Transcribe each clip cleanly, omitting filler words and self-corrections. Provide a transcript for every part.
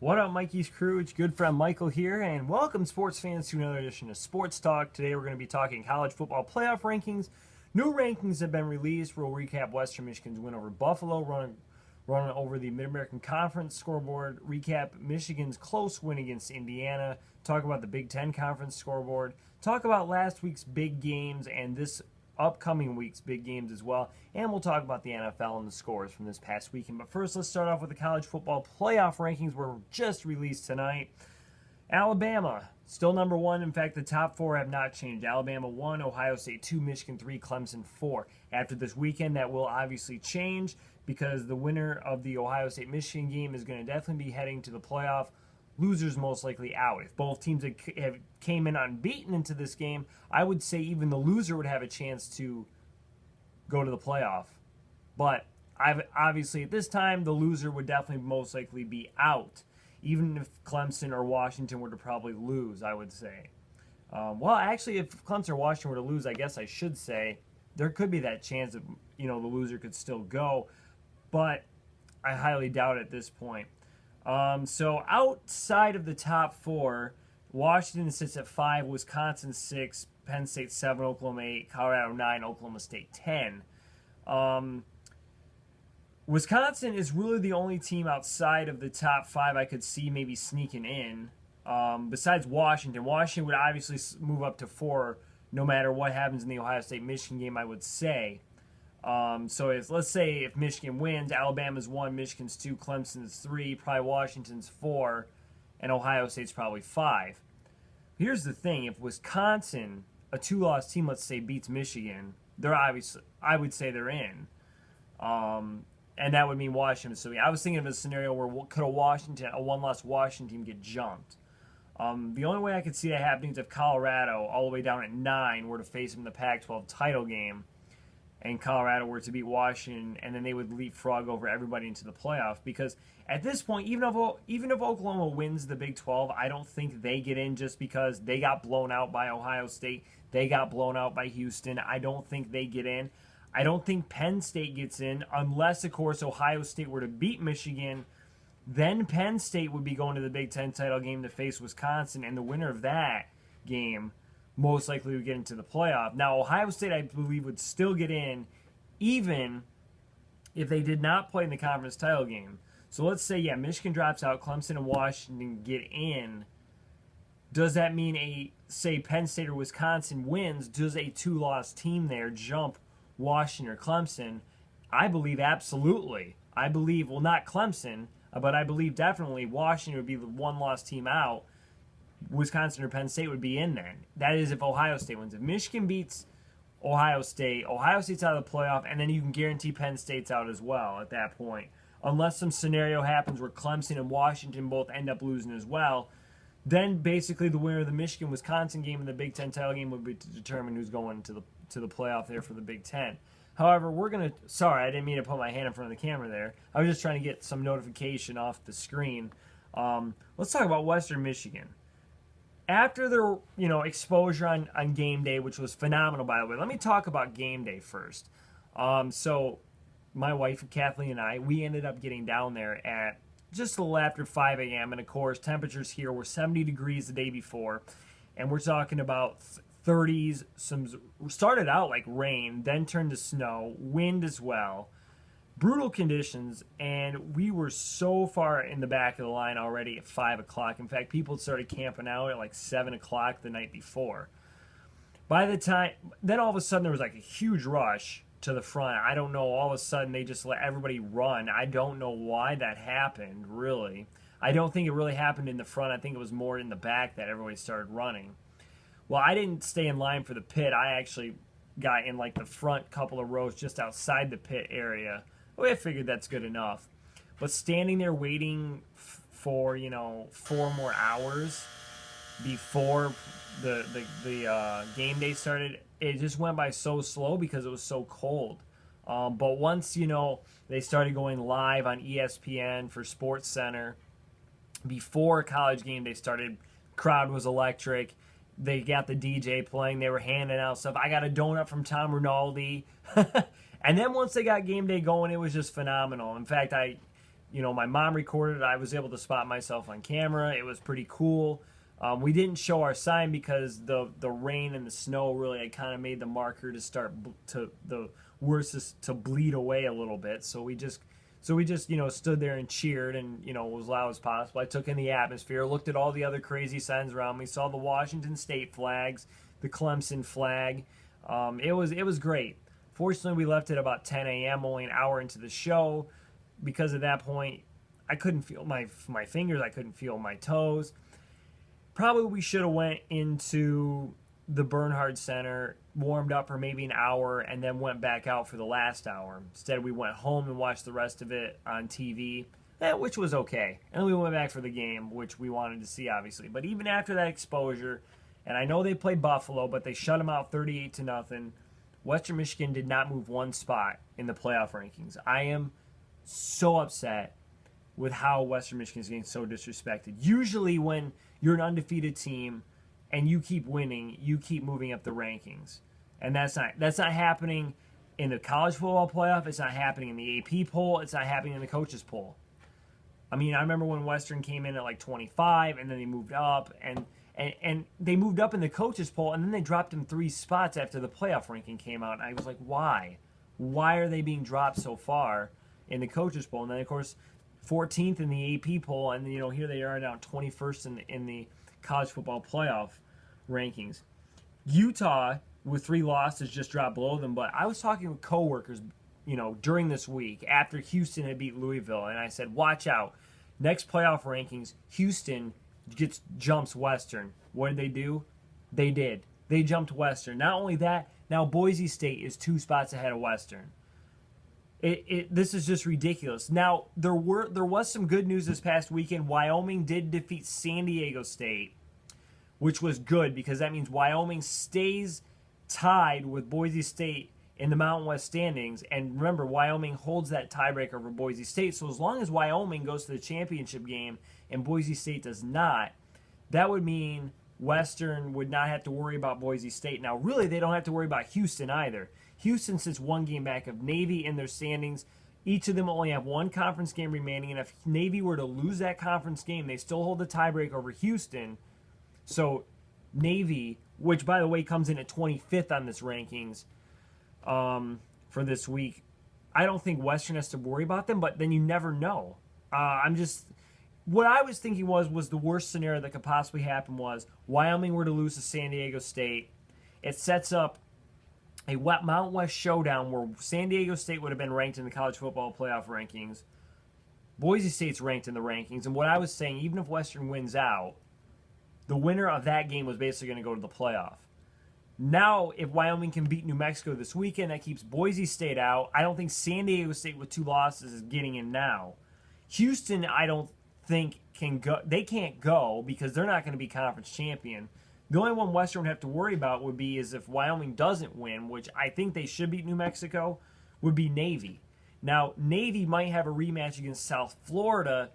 What up, Mikey's crew? It's good friend Michael here, and welcome, sports fans, to another edition of Sports Talk. Today we're going to be talking college football playoff rankings. New rankings have been released. We'll recap Western Michigan's win over Buffalo, running over the Mid-American Conference scoreboard, recap Michigan's close win against Indiana, talk about the Big Ten Conference scoreboard, talk about last week's big games and this upcoming week's big games as well, and we'll talk about the NFL and the scores from this past weekend. But first, let's start off with the college football playoff rankings were just released tonight. Alabama, still number one. In fact, the top four have not changed. Alabama 1, Ohio State 2, Michigan 3, Clemson 4. After this weekend, that will obviously change because the winner of the Ohio State-Michigan game is going to definitely be heading to the playoff. Losers most likely out. If both teams have came in unbeaten into this game, I would say even the loser would have a chance to go to the playoff. But obviously at this time, the loser would definitely most likely be out, even if Clemson or Washington were to probably lose, I would say. Well, actually, if Clemson or Washington were to lose, I guess I should say there could be that chance that the loser could still go, but I highly doubt it at this point. So outside of the top four, Washington sits at 5, Wisconsin 6, Penn State 7, Oklahoma 8, Colorado 9, Oklahoma State 10. Wisconsin is really the only team outside of the top 5 I could see maybe sneaking in. Besides Washington. Washington would obviously move up to 4 no matter what happens in the Ohio State-Michigan game, I would say. So let's say if Michigan wins, Alabama's 1, Michigan's 2, Clemson's 3, probably Washington's 4, and Ohio State's probably 5. Here's the thing: if Wisconsin, a 2-loss team, let's say, beats Michigan, they're obviously, I would say they're in, and that would mean Washington. So I was thinking of a scenario where could a 1-loss Washington team get jumped? The only way I could see that happening is if Colorado, all the way down at 9, were to face them in the Pac-12 title game, and Colorado were to beat Washington, and then they would leapfrog over everybody into the playoff. Because at this point, even if Oklahoma wins the Big 12, I don't think they get in just because they got blown out by Ohio State. They got blown out by Houston. I don't think they get in. I don't think Penn State gets in unless, of course, Ohio State were to beat Michigan. Then Penn State would be going to the Big Ten title game to face Wisconsin, and the winner of that game most likely would get into the playoff. Now, Ohio State, I believe, would still get in even if they did not play in the conference title game. So let's say, Michigan drops out, Clemson and Washington get in. Does that mean say Penn State or Wisconsin wins? Does a 2-loss team there jump Washington or Clemson? I believe absolutely. I believe, well, not Clemson, but I believe definitely Washington would be the 1-loss team out. Wisconsin or Penn State would be in then. That is if Ohio State wins. If Michigan beats Ohio State's out of the playoff, and then you can guarantee Penn State's out as well at that point. Unless some scenario happens where Clemson and Washington both end up losing as well, then basically the winner of the Michigan-Wisconsin game and the Big Ten title game would be to determine who's going to the playoff there for the Big Ten. However, sorry, I didn't mean to put my hand in front of the camera there. I was just trying to get some notification off the screen. Let's talk about Western Michigan. After their exposure on game day, which was phenomenal, by the way, let me talk about game day first. So my wife, Kathleen, and I, we ended up getting down there at just a little after 5 a.m. And, of course, temperatures here were 70 degrees the day before. And we're talking about 30s. Started out like rain, then turned to snow, wind as well. Brutal conditions, and we were so far in the back of the line already at 5 o'clock. In fact, people started camping out at like 7 o'clock the night before. Then all of a sudden there was like a huge rush to the front. I don't know, all of a sudden they just let everybody run. I don't know why that happened, really. I don't think it really happened in the front. I think it was more in the back that everybody started running. Well, I didn't stay in line for the pit. I actually got in like the front couple of rows just outside the pit area. Well, I figured that's good enough. But standing there waiting for, 4 more hours before the game day started, it just went by so slow because it was so cold. But once, they started going live on ESPN for Sports Center, before college game day started, crowd was electric. They got the DJ playing. They were handing out stuff. I got a donut from Tom Rinaldi. And then once they got game day going, it was just phenomenal. In fact, my mom recorded it. I was able to spot myself on camera. It was pretty cool. We didn't show our sign because the rain and the snow really had kind of made the marker to start to the worst to bleed away a little bit. So we just stood there and cheered and was loud as possible. I took in the atmosphere, looked at all the other crazy signs around me, saw the Washington State flags, the Clemson flag. It was great. Fortunately, we left at about 10 a.m., only an hour into the show. Because at that point, I couldn't feel my fingers. I couldn't feel my toes. Probably we should have went into the Bernhard Center, warmed up for maybe an hour, and then went back out for the last hour. Instead, we went home and watched the rest of it on TV, which was okay. And then we went back for the game, which we wanted to see, obviously. But even after that exposure, and I know they played Buffalo, but they shut them out 38-0. Western Michigan did not move one spot in the playoff rankings. I am so upset with how Western Michigan is getting so disrespected. Usually when you're an undefeated team and you keep winning, you keep moving up the rankings. And that's not happening in the college football playoff. It's not happening in the AP poll. It's not happening in the coaches poll. I mean, I remember when Western came in at like 25 and then they moved up and they moved up in the coaches poll and then they dropped them 3 spots after the playoff ranking came out. And I was like, why? Why are they being dropped so far in the coaches poll? And then, of course, 14th in the AP poll, and here they are now 21st in the college football playoff rankings. Utah, with 3 losses, just dropped below them. But I was talking with coworkers, during this week after Houston had beat Louisville, and I said, watch out. Next playoff rankings, Houston jumps Western. What did they do? They did. They jumped Western. Not only that, now Boise State is 2 spots ahead of Western. This is just ridiculous. Now, there was some good news this past weekend. Wyoming did defeat San Diego State, which was good because that means Wyoming stays tied with Boise State in the Mountain West standings. And remember, Wyoming holds that tiebreaker over Boise State. So as long as Wyoming goes to the championship game and Boise State does not, that would mean Western would not have to worry about Boise State. Now, really, they don't have to worry about Houston either. Houston sits 1 game back of Navy in their standings. Each of them only have 1 conference game remaining, and if Navy were to lose that conference game, they still hold the tiebreak over Houston. So Navy, which, by the way, comes in at 25th on this rankings for this week, I don't think Western has to worry about them, but then you never know. What I was thinking was the worst scenario that could possibly happen was Wyoming were to lose to San Diego State. It sets up a Mountain West showdown where San Diego State would have been ranked in the college football playoff rankings. Boise State's ranked in the rankings. And what I was saying, even if Western wins out, the winner of that game was basically going to go to the playoff. Now, if Wyoming can beat New Mexico this weekend, that keeps Boise State out. I don't think San Diego State with 2 losses is getting in now. Houston, I don't think can go. They can't go because they're not going to be conference champion. The only one Western would have to worry about would be is if Wyoming doesn't win, which I think they should beat New Mexico, would be Navy. Now, Navy might have a rematch against South Florida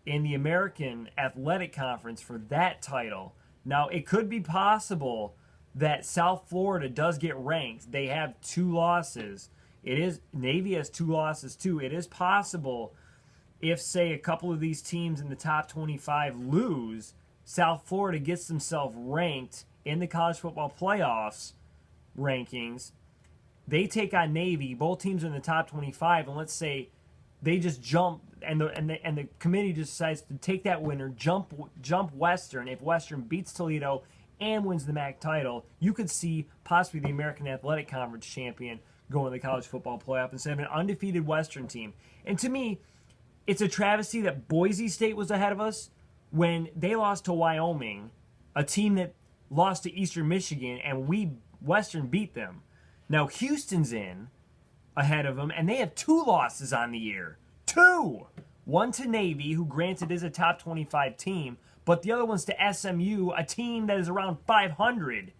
in the American Athletic Conference for that title. Now, it could be possible that South Florida does get ranked. They have 2 losses. Navy has 2 losses too. It is possible if, say, a couple of these teams in the top 25 lose, South Florida gets themselves ranked in the college football playoffs rankings. They take on Navy. Both teams are in the top 25, and let's say they just jump, and the committee just decides to take that winner, jump Western. If Western beats Toledo and wins the MAC title, you could see possibly the American Athletic Conference champion going to the college football playoff instead of an undefeated Western team. And to me, it's a travesty that Boise State was ahead of us when they lost to Wyoming, a team that lost to Eastern Michigan, and Western beat them. Now Houston's in ahead of them, and they have 2 losses on the year. 2! One to Navy, who granted is a top 25 team, but the other one's to SMU, a team that is around 500.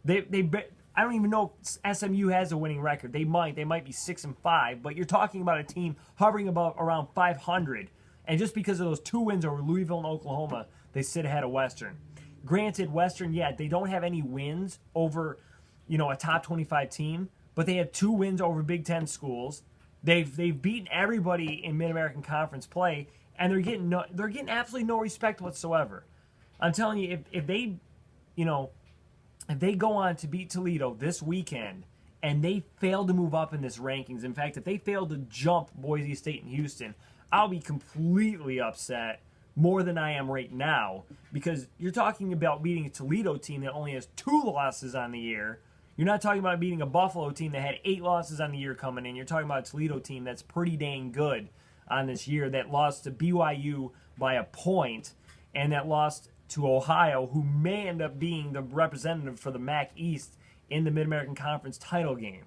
I don't even know if SMU has a winning record. They might be 6-5, but you're talking about a team hovering around 500. And just because of those 2 wins over Louisville and Oklahoma, they sit ahead of Western. Granted, Western, they don't have any wins over, a top 25 team, but they have 2 wins over Big Ten schools. They've beaten everybody in Mid-American Conference play, and they're getting absolutely no respect whatsoever. I'm telling you, if they, if they go on to beat Toledo this weekend and they fail to move up in this rankings, in fact, if they fail to jump Boise State and Houston, I'll be completely upset, more than I am right now, because you're talking about beating a Toledo team that only has 2 losses on the year. You're not talking about beating a Buffalo team that had 8 losses on the year coming in. You're talking about a Toledo team that's pretty dang good on this year, that lost to BYU by a point, and that lost to Ohio, who may end up being the representative for the MAC East in the Mid-American Conference title game.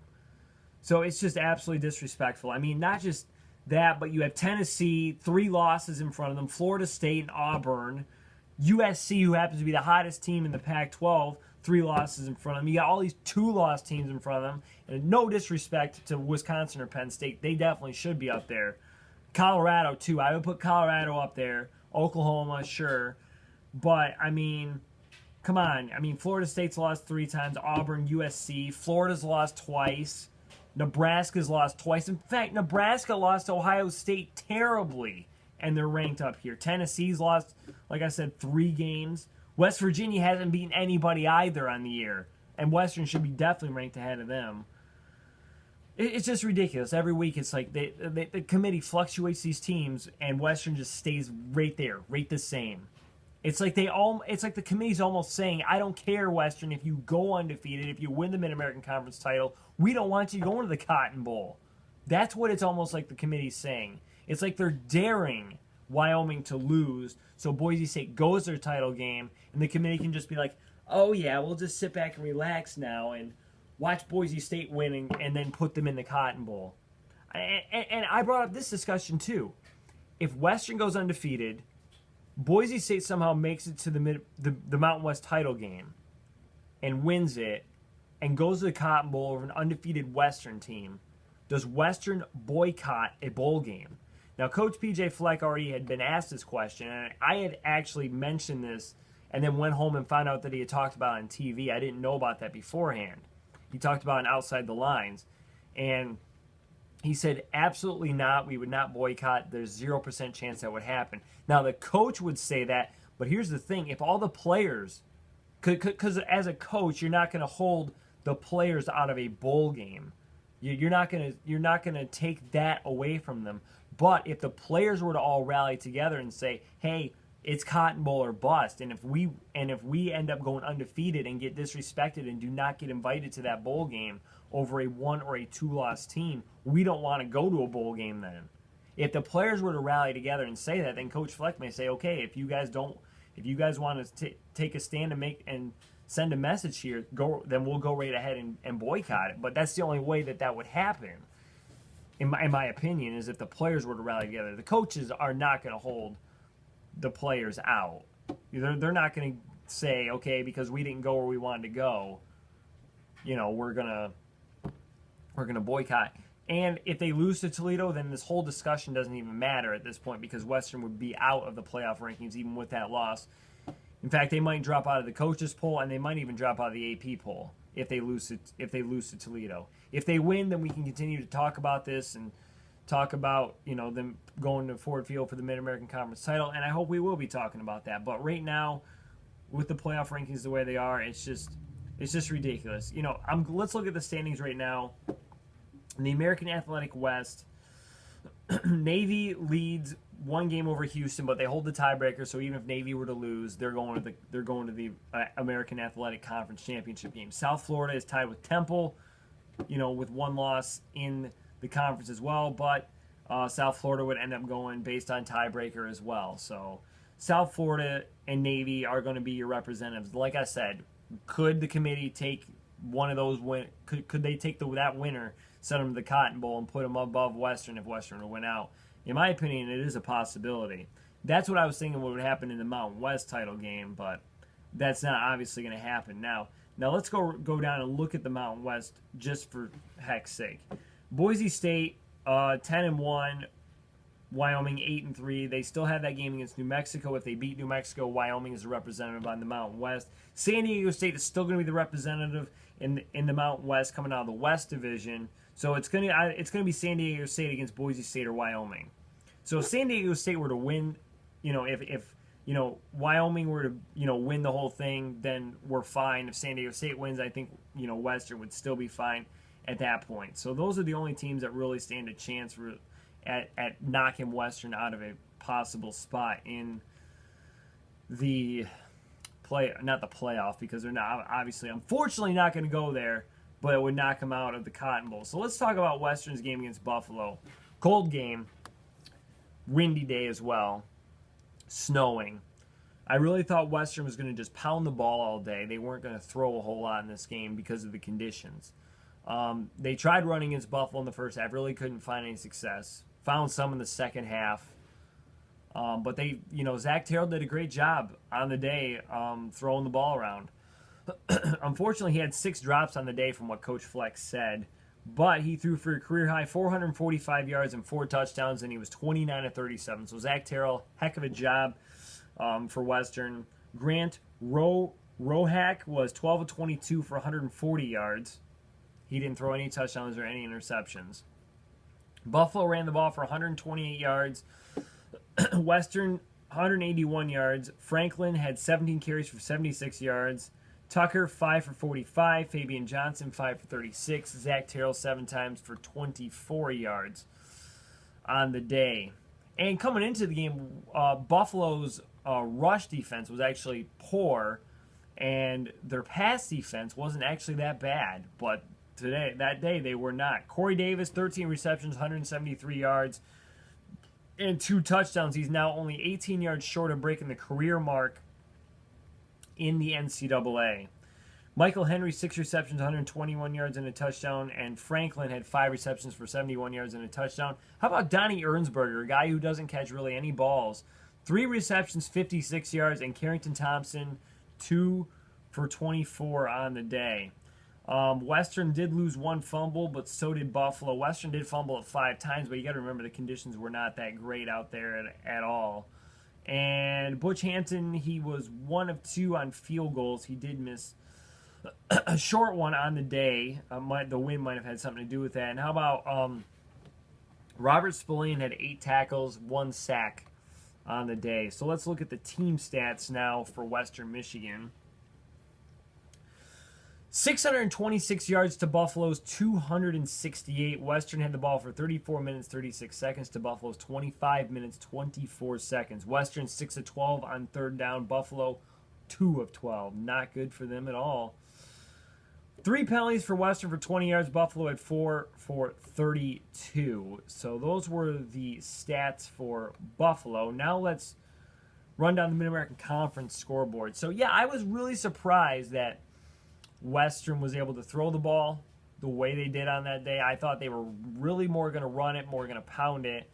So it's just absolutely disrespectful. I mean, not just that, but you have Tennessee, 3 losses in front of them, Florida State and Auburn, USC, who happens to be the hottest team in the Pac-12, 3 losses in front of them. You got all these 2-loss teams in front of them, and no disrespect to Wisconsin or Penn State. They definitely should be up there. Colorado, too. I would put Colorado up there. Oklahoma, sure. But, I mean, come on. I mean, Florida State's lost 3 times. Auburn, USC. Florida's lost twice. Nebraska's lost twice. In fact, Nebraska lost to Ohio State terribly, and they're ranked up here. Tennessee's lost, like I said, 3 games. West Virginia hasn't beaten anybody either on the year, and Western should be definitely ranked ahead of them. It's just ridiculous. Every week it's like the committee fluctuates these teams, and Western just stays right there, right the same. It's like the committee's almost saying, I don't care, Western, if you go undefeated, if you win the Mid-American Conference title, we don't want you going to the Cotton Bowl. That's what it's almost like the committee's saying. It's like they're daring Wyoming to lose, so Boise State goes their title game, and the committee can just be like, oh yeah, we'll just sit back and relax now and watch Boise State winning and then put them in the Cotton Bowl. And I brought up this discussion too. If Western goes undefeated, Boise State somehow makes it to the Mountain West title game and wins it and goes to the Cotton Bowl over an undefeated Western team, does Western boycott a bowl game? Now, Coach P.J. Fleck already had been asked this question, and I had actually mentioned this and then went home and found out that he had talked about it on TV. I didn't know about that beforehand. He talked about it outside the lines, and he said, absolutely not. We would not boycott. There's 0% chance that would happen. Now, the coach would say that, but here's the thing. If all the players, because as a coach, you're not going to hold the players out of a bowl game. You're not going to take that away from them. But if the players were to all rally together and say, hey, it's Cotton Bowl or bust, and if we end up going undefeated and get disrespected and do not get invited to that bowl game over a 1 or a 2-loss team, we don't want to go to a bowl game then. If the players were to rally together and say that, then Coach Fleck may say, okay, if you guys want to take a stand and send a message here, then we'll go right ahead and boycott it. But that's the only way that would happen, in my opinion, is if the players were to rally together. The coaches are not going to hold the players out. They're not going to say, okay, because we didn't go where we wanted to go, we're gonna boycott. And if they lose to Toledo, then this whole discussion doesn't even matter at this point, because Western would be out of the playoff rankings even with that loss. In fact, they might drop out of the coaches poll, and they might even drop out of the AP poll if they lose to Toledo. If they win, then we can continue to talk about this and talk about them going to Ford Field for the Mid-American Conference title, and I hope we will be talking about that. But right now, with the playoff rankings the way they are, it's just ridiculous. Let's look at the standings right now. In the American Athletic West, Navy leads 1 game over Houston, but they hold the tiebreaker. So even if Navy were to lose, they're going to the American Athletic Conference Championship game. South Florida is tied with Temple, with 1 loss in the conference as well. But South Florida would end up going based on tiebreaker as well. So South Florida and Navy are going to be your representatives. Like I said, could the committee take one of those could they take that winner, send them to the Cotton Bowl, and put them above Western if Western would win out? In my opinion, it is a possibility. That's what I was thinking would happen in the Mountain West title game, but that's not obviously going to happen. Now let's go down and look at the Mountain West just for heck's sake. Boise State, 10-1. Wyoming 8-3. They still have that game against New Mexico. If they beat New Mexico, Wyoming is a representative on the Mountain West. San Diego State is still going to be the representative in the Mountain West, coming out of the West Division. So it's gonna be San Diego State against Boise State or Wyoming. So if San Diego State were to win, if Wyoming were to win the whole thing, then we're fine. If San Diego State wins, I think Western would still be fine at that point. So those are the only teams that really stand a chance at knocking Western out of a possible spot in the not the playoff, because they're not obviously, unfortunately, not going to go there, but it would knock them out of the Cotton Bowl. So let's talk about Western's game against Buffalo. Cold game, windy day as well, snowing. I really thought Western was going to just pound the ball all day. They weren't going to throw a whole lot in this game because of the conditions. They tried running against Buffalo in the first half, really couldn't find any success. Found some in the second half. But they, Zach Terrell did a great job on the day throwing the ball around. Unfortunately, he had 6 drops on the day from what Coach Flex said. But he threw for a career-high 445 yards and 4 touchdowns, and he was 29 of 37. So Zach Terrell, heck of a job for Western. Grant Rohack was 12 of 22 for 140 yards. He didn't throw any touchdowns or any interceptions. Buffalo ran the ball for 128 yards. Western, 181 yards. Franklin had 17 carries for 76 yards. Tucker, 5 for 45. Fabian Johnson, 5 for 36. Zach Terrell, 7 times for 24 yards on the day. And coming into the game, Buffalo's rush defense was actually poor, and their pass defense wasn't actually that bad. But that day, they were not. Corey Davis, 13 receptions, 173 yards, and 2 touchdowns. He's now only 18 yards short of breaking the career mark in the NCAA. Michael Henry, 6 receptions, 121 yards and a touchdown, and Franklin had 5 receptions for 71 yards and a touchdown. How about Donnie Ernsberger, a guy who doesn't catch really any balls? 3 receptions, 56 yards, and Carrington Thompson, 2 for 24 on the day. Western did lose 1 fumble, but so did Buffalo. Western did fumble it 5 times, but you got to remember the conditions were not that great out there at all. And Butch Hampton, he was 1 of 2 on field goals. He did miss a short one on the day. The wind might have had something to do with that. And how about Robert Spillane had 8 tackles, 1 sack on the day. So let's look at the team stats now for Western Michigan. 626 yards to Buffalo's 268. Western had the ball for 34 minutes, 36 seconds to Buffalo's 25 minutes, 24 seconds. Western 6 of 12 on 3rd down. Buffalo 2 of 12. Not good for them at all. 3 penalties for Western for 20 yards. Buffalo had 4 for 32. So those were the stats for Buffalo. Now let's run down the Mid-American Conference scoreboard. So yeah, I was really surprised that Western was able to throw the ball the way they did on that day. I thought they were really more going to run it, more going to pound it,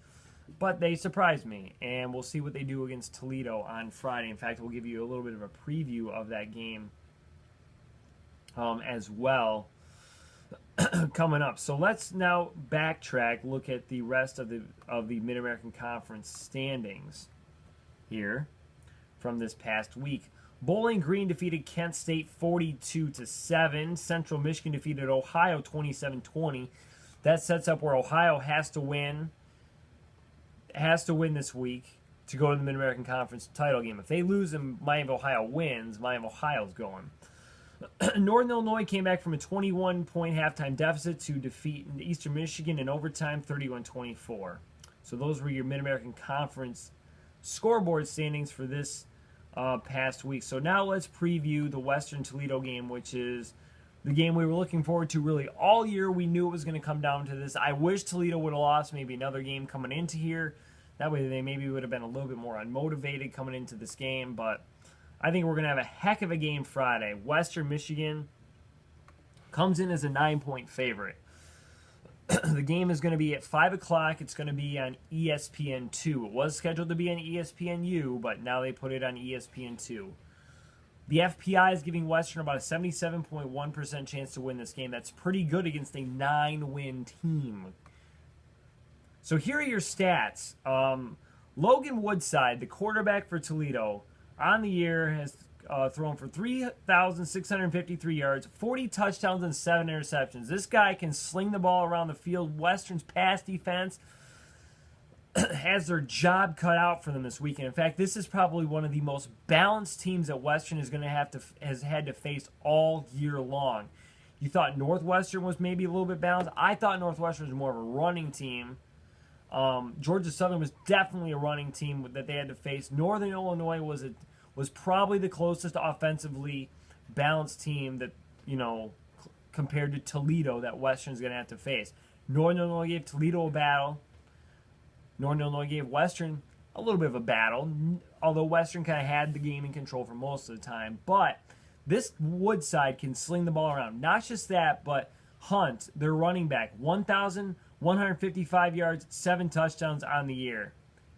but they surprised me, and we'll see what they do against Toledo on Friday. In fact, we'll give you a little bit of a preview of that game as well coming up. So let's now backtrack, look at the rest of the Mid-American Conference standings here from this past week. Bowling Green defeated Kent State 42-7. Central Michigan defeated Ohio 27-20. That sets up where Ohio has to win this week to go to the Mid-American Conference title game. If they lose and Miami of Ohio wins, Miami of Ohio's going. Northern Illinois came back from a 21-point halftime deficit to defeat Eastern Michigan in overtime 31-24. So those were your Mid-American Conference scoreboard standings for this past week. So now let's preview the Western Toledo game, which is the game we were looking forward to really all year. We knew it was going to come down to this. I wish Toledo would have lost maybe another game coming into here. That way they maybe would have been a little bit more unmotivated coming into this game, but I think we're going to have a heck of a game Friday. Western Michigan comes in as a 9-point favorite. The game is going to be at 5 o'clock. It's going to be on ESPN2. It was scheduled to be on ESPNU, but now they put it on ESPN2. The FPI is giving Western about a 77.1% chance to win this game. That's pretty good against a 9-win team. So here are your stats. Logan Woodside, the quarterback for Toledo, on the year has throwing for 3,653 yards, 40 touchdowns, and 7 interceptions. This guy can sling the ball around the field. Western's pass defense has their job cut out for them this weekend. In fact, this is probably one of the most balanced teams that Western has had to face all year long. You thought Northwestern was maybe a little bit balanced. I thought Northwestern was more of a running team. Georgia Southern was definitely a running team that they had to face. Northern Illinois was probably the closest offensively balanced team that, compared to Toledo that Western's going to have to face. Northern Illinois gave Toledo a battle. Northern Illinois gave Western a little bit of a battle, although Western kind of had the game in control for most of the time. But this Woodside can sling the ball around. Not just that, but Hunt, their running back, 1,155 yards, 7 touchdowns on the year.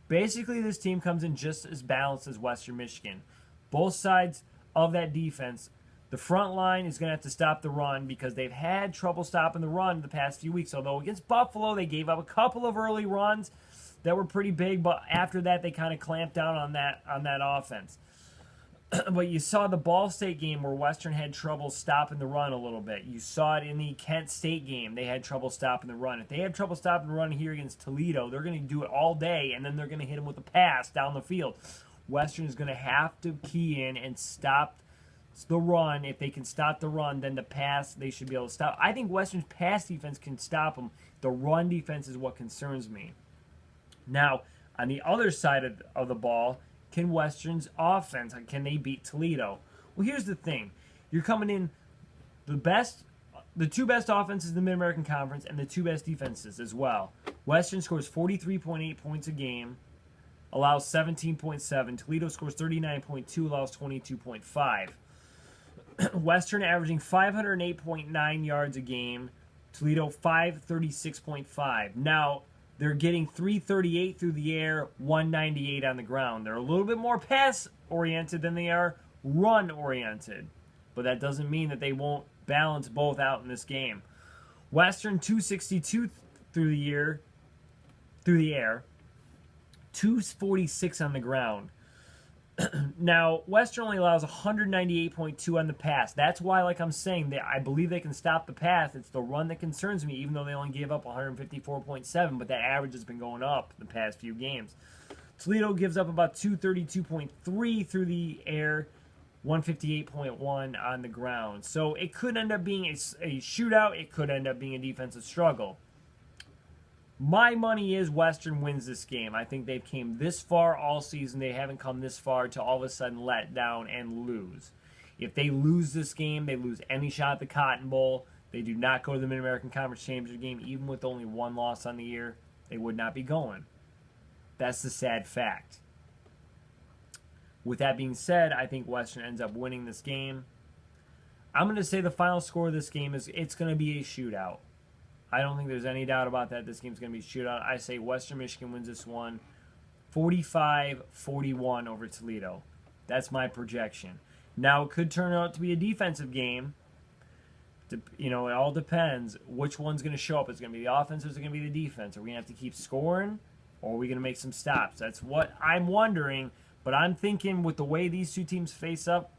Basically, this team comes in just as balanced as Western Michigan. Both sides of that defense, the front line is going to have to stop the run because they've had trouble stopping the run the past few weeks. Although against Buffalo, they gave up a couple of early runs that were pretty big, but after that, they kind of clamped down on that offense. But you saw the Ball State game where Western had trouble stopping the run a little bit. You saw it in the Kent State game. They had trouble stopping the run. If they have trouble stopping the run here against Toledo, they're going to do it all day, and then they're going to hit them with a pass down the field. Western is going to have to key in and stop the run. If they can stop the run, then the pass they should be able to stop. I think Western's pass defense can stop them. The run defense is what concerns me. Now, on the other side of the ball, can Western's offense, can they beat Toledo? Well, here's the thing. You're coming in the two best offenses in the Mid-American Conference and the two best defenses as well. Western scores 43.8 points a game, allows 17.7. Toledo scores 39.2, allows 22.5. Western averaging 508.9 yards a game. Toledo 536.5. Now, they're getting 338 through the air, 198 on the ground. They're a little bit more pass-oriented than they are run-oriented. But that doesn't mean that they won't balance both out in this game. Western 262 through the air, 246 on the ground. Now, Western only allows 198.2 on the pass. That's why, like I'm saying, I believe they can stop the pass. It's the run that concerns me, even though they only gave up 154.7, but that average has been going up the past few games. Toledo gives up about 232.3 through the air, 158.1 on the ground. So it could end up being a shootout. It could end up being a defensive struggle. My money is Western wins this game. I think they've came this far all season. They haven't come this far to all of a sudden let down and lose. If they lose this game, they lose any shot at the Cotton Bowl. They do not go to the Mid-American Conference Championship game, even with only one loss on the year. They would not be going. That's the sad fact. With that being said, I think Western ends up winning this game. I'm going to say the final score of this game is it's going to be a shootout. I don't think there's any doubt about that. This game's going to be a shootout. I say Western Michigan wins this one 45-41 over Toledo. That's my projection. Now, it could turn out to be a defensive game. It all depends which one's going to show up. Is it going to be the offense or is it going to be the defense? Are we going to have to keep scoring or are we going to make some stops? That's what I'm wondering. But I'm thinking with the way these two teams face up,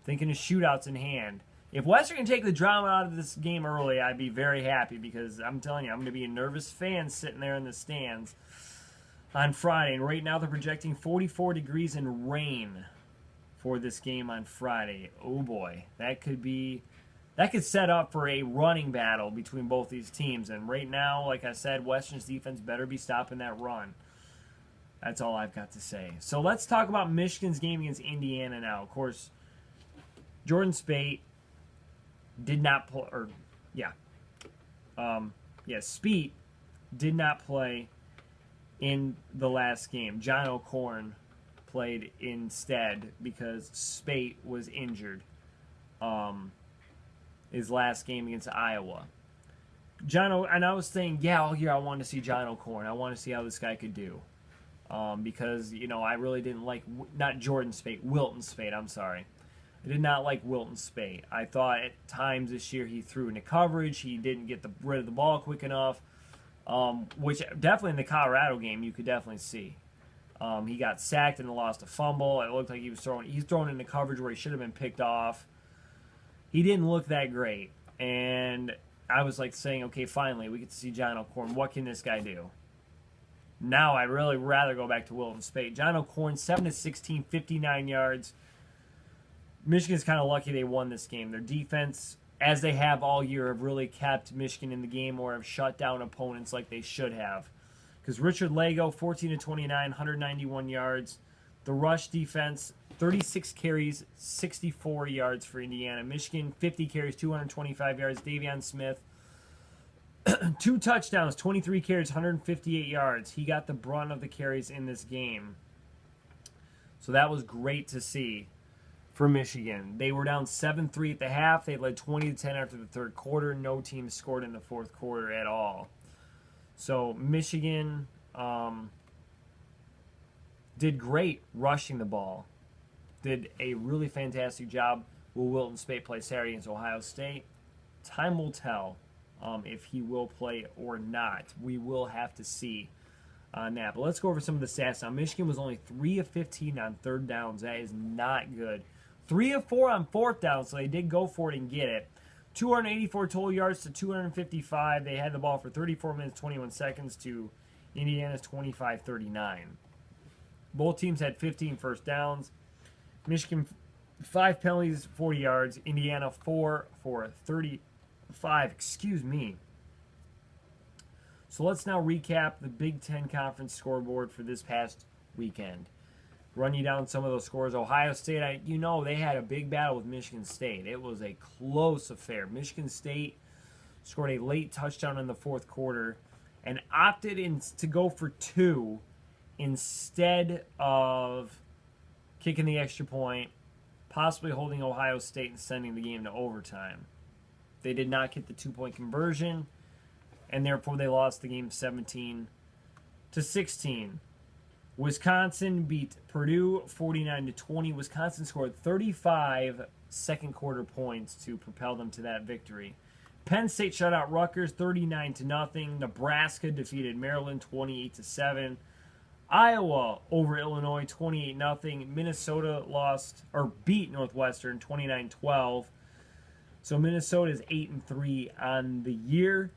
thinking of shootouts in hand. If Western can take the drama out of this game early, I'd be very happy because I'm telling you, I'm going to be a nervous fan sitting there in the stands on Friday. And right now they're projecting 44 degrees and rain for this game on Friday. Oh boy, that could set up for a running battle between both these teams. And right now, like I said, Western's defense better be stopping that run. That's all I've got to say. So let's talk about Michigan's game against Indiana now. Of course, Jordan Spate did not play, Spete did not play in the last game. John O'Corn played instead because Spate was injured. His last game against Iowa. And I was saying, all year I wanted to see John O'Corn. I want to see how this guy could do. Because, I really didn't like, not Jordan Spate, Wilton Spate, I'm sorry. I did not like Wilton Spate. I thought at times this year he threw into coverage. He didn't get rid of the ball quick enough, which definitely in the Colorado game you could definitely see. He got sacked and lost a fumble. It looked like he's thrown into coverage where he should have been picked off. He didn't look that great. And I was like saying, okay, finally, we get to see John O'Corn. What can this guy do? Now I'd really rather go back to Wilton Spate. John O'Corn, 7-16, 59 yards. Michigan's kind of lucky they won this game. Their defense, as they have all year, have really kept Michigan in the game or have shut down opponents like they should have. Because Richard Lago, 14-29, 191 yards. The rush defense, 36 carries, 64 yards for Indiana. Michigan, 50 carries, 225 yards. Davion Smith, 2 touchdowns, 23 carries, 158 yards. He got the brunt of the carries in this game. So that was great to see for Michigan. They were down 7-3 at the half. They led 20-10 after the third quarter. No team scored in the fourth quarter at all. So Michigan did great rushing the ball. Did a really fantastic job. Will Wilton Spate play Saturday against Ohio State? Time will tell if he will play or not. We will have to see on that. But let's go over some of the stats now. Michigan was only 3 of 15 on third downs. That is not good. 3 of 4 on fourth down, so they did go for it and get it. 284 total yards to 255. They had the ball for 34 minutes, 21 seconds to Indiana's 25-39. Both teams had 15 first downs. Michigan, 5 penalties, 40 yards. Indiana, 4 for 35. Excuse me. So let's now recap the Big Ten Conference scoreboard for this past weekend. Run you down some of those scores. Ohio State, they had a big battle with Michigan State. It was a close affair. Michigan State scored a late touchdown in the fourth quarter and opted to go for 2 instead of kicking the extra point, possibly holding Ohio State and sending the game to overtime. They did not get the 2-point conversion, and therefore they lost the game 17-16. Wisconsin beat Purdue 49-20. Wisconsin scored 35 second quarter points to propel them to that victory. Penn State shut out Rutgers 39-0. Nebraska defeated Maryland 28-7. Iowa over Illinois 28-0. Minnesota beat Northwestern 29-12. So Minnesota is 8-3 on the year.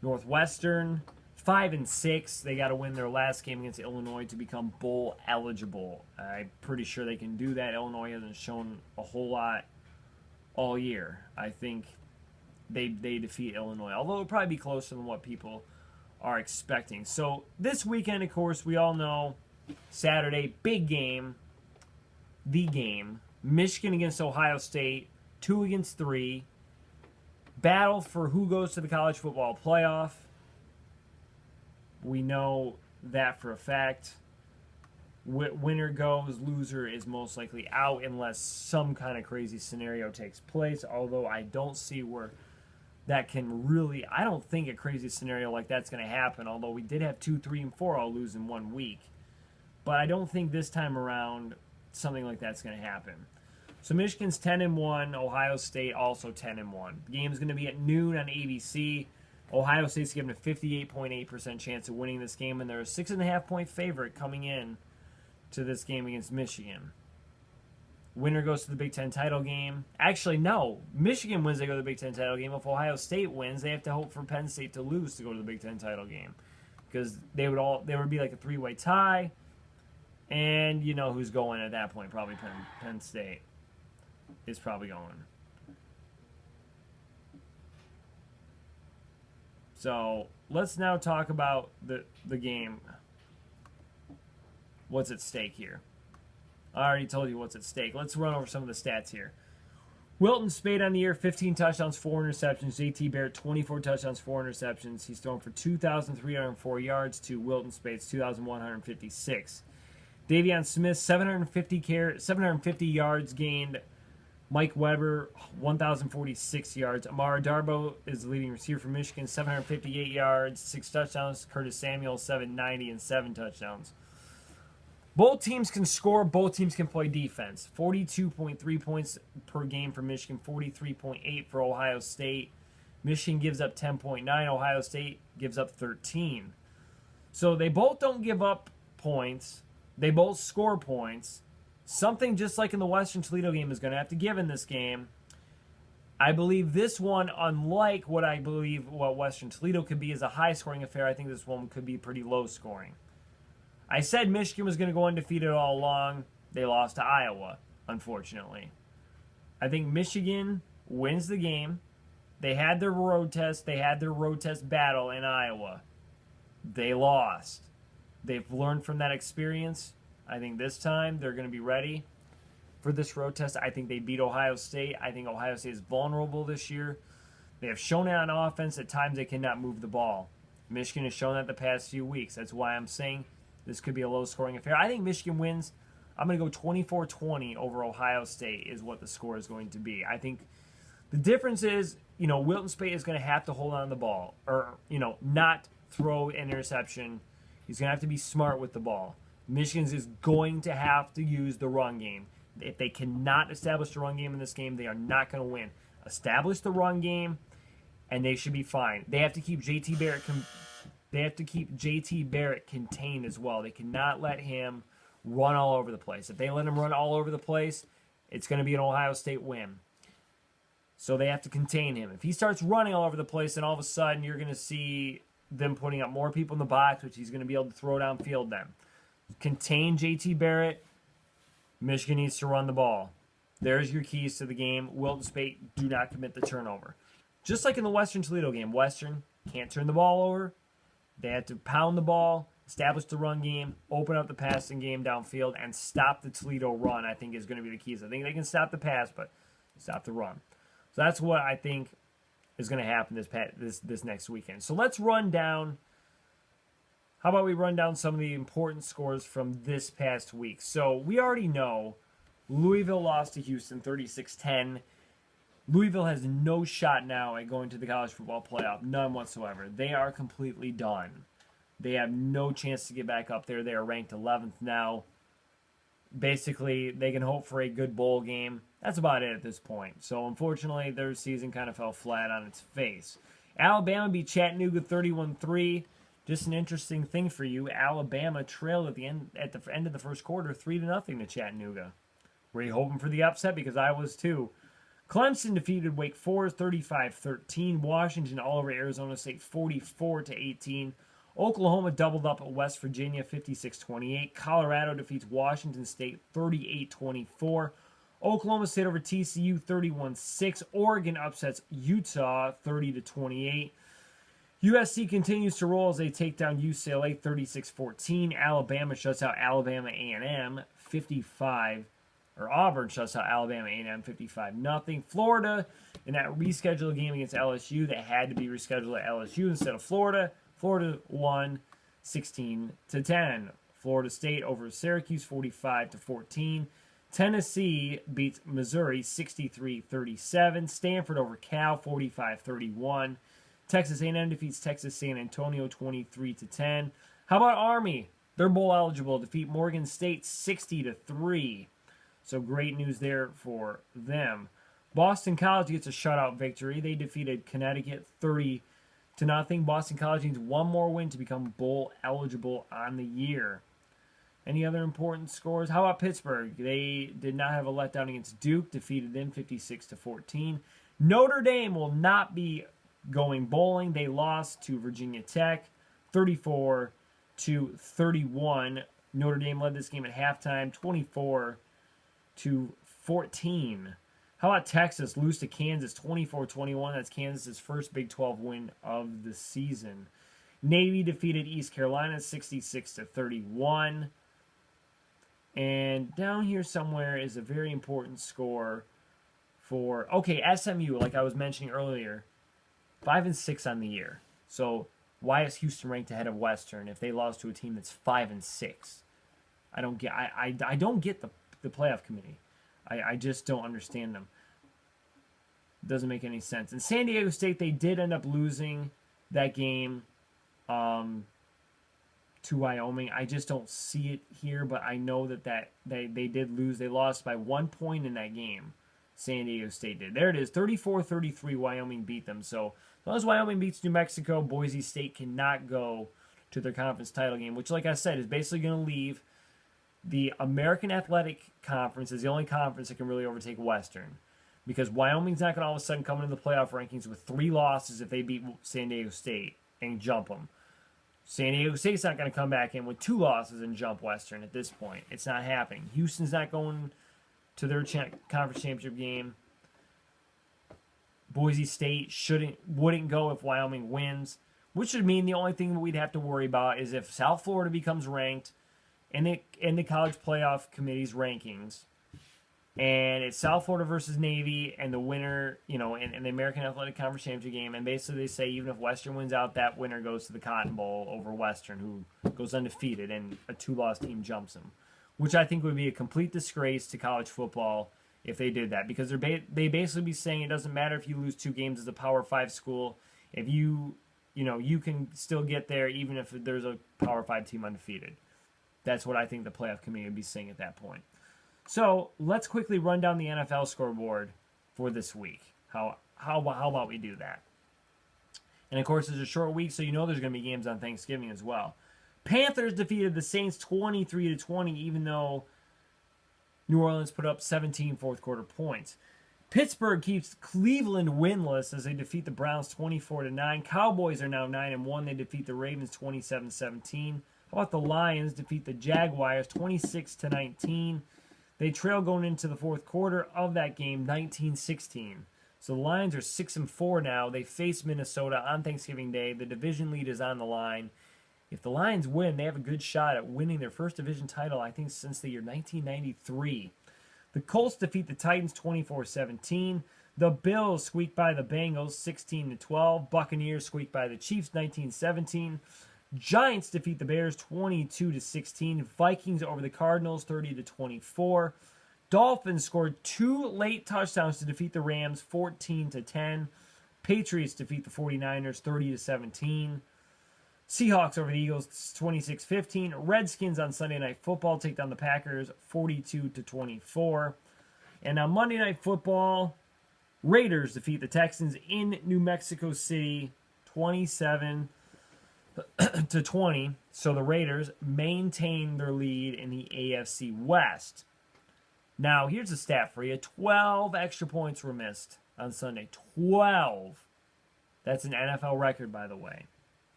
Northwestern 5-6. They got to win their last game against Illinois to become bowl eligible. I'm pretty sure they can do that. Illinois hasn't shown a whole lot all year. I think they defeat Illinois, although it'll probably be closer than what people are expecting. So this weekend, of course, we all know Saturday, big game, the game. Michigan against Ohio State, 2 against 3. Battle for who goes to the college football playoff. We know that for a fact. Winner goes, loser is most likely out unless some kind of crazy scenario takes place, although I don't see where that can really, I don't think a crazy scenario like that's going to happen, although we did have 2, 3, and 4 all lose in 1 week. But I don't think this time around something like that's going to happen. So Michigan's 10-1, Ohio State also 10-1. The game is going to be at noon on ABC. Ohio State's given a 58.8% chance of winning this game, and they're a 6.5-point favorite coming in to this game against Michigan. Winner goes to the Big Ten title game. Actually, no. Michigan wins, they go to the Big Ten title game. If Ohio State wins, they have to hope for Penn State to lose to go to the Big Ten title game. Because they would be like a 3-way tie. And you know who's going at that point. Probably Penn State is probably going. So let's now talk about the game. What's at stake here? I already told you what's at stake. Let's run over some of the stats here. Wilton Spate on the year, 15 touchdowns, 4 interceptions. JT Barrett, 24 touchdowns, 4 interceptions. He's thrown for 2,304 yards to Wilton Spate's 2,156. Davion Smith, 750 yards gained. Mike Weber, 1,046 yards. Amara Darbo is the leading receiver for Michigan, 758 yards, 6 touchdowns. Curtis Samuel, 790 and 7 touchdowns. Both teams can score. Both teams can play defense. 42.3 points per game for Michigan, 43.8 for Ohio State. Michigan gives up 10.9. Ohio State gives up 13. So they both don't give up points. They both score points. Something just like in the Western Toledo game is going to have to give in this game. I believe this one, unlike what I believe what Western Toledo could be, is a high-scoring affair. I think this one could be pretty low-scoring. I said Michigan was going to go undefeated all along. They lost to Iowa, unfortunately. I think Michigan wins the game. They had their road test. They had their road test battle in Iowa. They lost. They've learned from that experience. I think this time they're going to be ready for this road test. I think they beat Ohio State. I think Ohio State is vulnerable this year. They have shown it on offense. At times they cannot move the ball. Michigan has shown that the past few weeks. That's why I'm saying this could be a low-scoring affair. I think Michigan wins. I'm going to go 24-20 over Ohio State is what the score is going to be. I think the difference is, Wilton Speight is going to have to hold on to the ball or, not throw an interception. He's going to have to be smart with the ball. Michigan is going to have to use the run game. If they cannot establish the run game in this game, they are not going to win. Establish the run game, and they should be fine. They have to keep JT Barrett contained as well. They cannot let him run all over the place. If they let him run all over the place, it's going to be an Ohio State win. So they have to contain him. If he starts running all over the place, then all of a sudden you're going to see them putting up more people in the box, which he's going to be able to throw downfield then. Contain JT Barrett. Michigan needs to run the ball. There's your keys to the game. Wilton Speight, do not commit the turnover. Just like in the Western Toledo game. Western can't turn the ball over. They have to pound the ball, establish the run game, open up the passing game downfield, and stop the Toledo run, I think is going to be the keys. I think they can stop the pass, but stop the run. So that's what I think is going to happen this next weekend. So let's run down. How about we run down some of the important scores from this past week? So we already know Louisville lost to Houston 36-10. Louisville has no shot now at going to the college football playoff. None whatsoever. They are completely done. They have no chance to get back up there. They are ranked 11th now. Basically, they can hope for a good bowl game. That's about it at this point. So, unfortunately, their season kind of fell flat on its face. Alabama beat Chattanooga 31-3. Just an interesting thing for you. Alabama trailed at the end of the first quarter 3-0 to Chattanooga. Were you hoping for the upset? Because I was too. Clemson defeated Wake Forest 35-13. Washington all over Arizona State 44-18. Oklahoma doubled up at West Virginia 56-28. Colorado defeats Washington State 38-24. Oklahoma State over TCU 31-6. Oregon upsets Utah 30-28. USC continues to roll as they take down UCLA 36-14. Alabama shuts out Alabama A&M 55. Or Auburn shuts out Alabama A&M 55-0. Florida in that rescheduled game against LSU that had to be rescheduled at LSU instead of Florida. Florida won 16-10. Florida State over Syracuse 45-14. Tennessee beats Missouri 63-37. Stanford over Cal 45-31. Texas A&M defeats Texas San Antonio 23-10. How about Army? They're bowl eligible. Defeat Morgan State 60-3. So great news there for them. Boston College gets a shutout victory. They defeated Connecticut 30-0. Boston College needs one more win to become bowl eligible on the year. Any other important scores? How about Pittsburgh? They did not have a letdown against Duke. Defeated them 56-14. Notre Dame will not be going bowling. They lost to Virginia Tech 34-31. Notre Dame led this game at halftime 24-14. How about Texas lose to Kansas 24-21? That's Kansas' first Big 12 win of the season. Navy defeated East Carolina 66-31. And down here somewhere is a very important score for SMU, like I was mentioning earlier, 5-6 on the year. So why is Houston ranked ahead of Western if they lost to a team that's 5-6? I don't get. I don't get the playoff committee. I just don't understand them. It doesn't make any sense. And San Diego State, they did end up losing that game to Wyoming. I just don't see it here, but I know that they did lose. They lost by 1 point in that game. San Diego State did. There it is, 34-33. Wyoming beat them. So as long as Wyoming beats New Mexico, Boise State cannot go to their conference title game, which, like I said, is basically going to leave the American Athletic Conference is the only conference that can really overtake Western. Because Wyoming's not going to all of a sudden come into the playoff rankings with 3 losses if they beat San Diego State and jump them. San Diego State's not going to come back in with 2 losses and jump Western at this point. It's not happening. Houston's not going to their conference championship game. Boise State wouldn't go if Wyoming wins, which would mean the only thing that we'd have to worry about is if South Florida becomes ranked in the college playoff committee's rankings, and it's South Florida versus Navy and the winner, in the American Athletic Conference championship game, and basically they say even if Western wins out, that winner goes to the Cotton Bowl over Western, who goes undefeated, and a 2-loss team jumps them, which I think would be a complete disgrace to college football if they did that, because they basically be saying it doesn't matter if you lose 2 games as a Power 5 school, if you can still get there even if there's a Power 5 team undefeated. That's what I think the playoff committee would be saying at that point. So let's quickly run down the NFL scoreboard for this week. How about we do that? And of course, it's a short week, so there's going to be games on Thanksgiving as well. Panthers defeated the Saints 23-20, even though New Orleans put up 17 fourth quarter points. Pittsburgh keeps Cleveland winless as they defeat the Browns 24-9. Cowboys are now 9-1. They defeat the Ravens 27-17. How about the Lions defeat the Jaguars 26-19? They trail going into the fourth quarter of that game 19-16. So the Lions are 6-4 now. They face Minnesota on Thanksgiving Day. The division lead is on the line. If the Lions win, they have a good shot at winning their first division title, I think, since the year 1993. The Colts defeat the Titans 24-17. The Bills squeak by the Bengals 16-12. Buccaneers squeak by the Chiefs 19-17. Giants defeat the Bears 22-16. Vikings over the Cardinals 30-24. Dolphins scored 2 late touchdowns to defeat the Rams 14-10. Patriots defeat the 49ers 30-17. Seahawks over the Eagles 26-15. Redskins on Sunday Night Football take down the Packers 42-24. And on Monday Night Football, Raiders defeat the Texans in New Mexico City 27-20. So the Raiders maintain their lead in the AFC West. Now, here's a stat for you. 12 extra points were missed on Sunday. 12. That's an NFL record, by the way.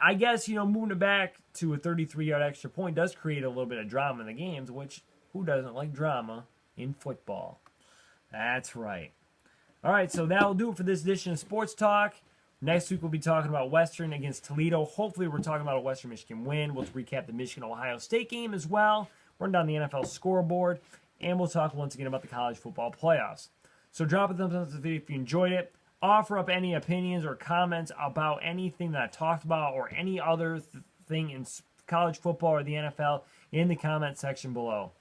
I guess, moving it back to a 33-yard extra point does create a little bit of drama in the games, which, who doesn't like drama in football? That's right. All right, so that'll do it for this edition of Sports Talk. Next week, we'll be talking about Western against Toledo. Hopefully, we're talking about a Western Michigan win. We'll recap the Michigan-Ohio State game as well, run down the NFL scoreboard, and we'll talk once again about the college football playoffs. So drop a thumbs up to the video if you enjoyed it. Offer up any opinions or comments about anything that I talked about or any other thing in college football or the NFL in the comment section below.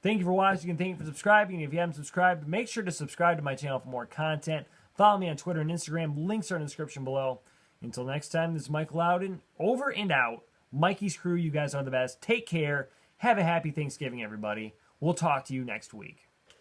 Thank you for watching and thank you for subscribing. If you haven't subscribed, make sure to subscribe to my channel for more content. Follow me on Twitter and Instagram. Links are in the description below. Until next time, this is Mike Loudon. Over and out. Mikey's crew, you guys are the best. Take care. Have a happy Thanksgiving, everybody. We'll talk to you next week.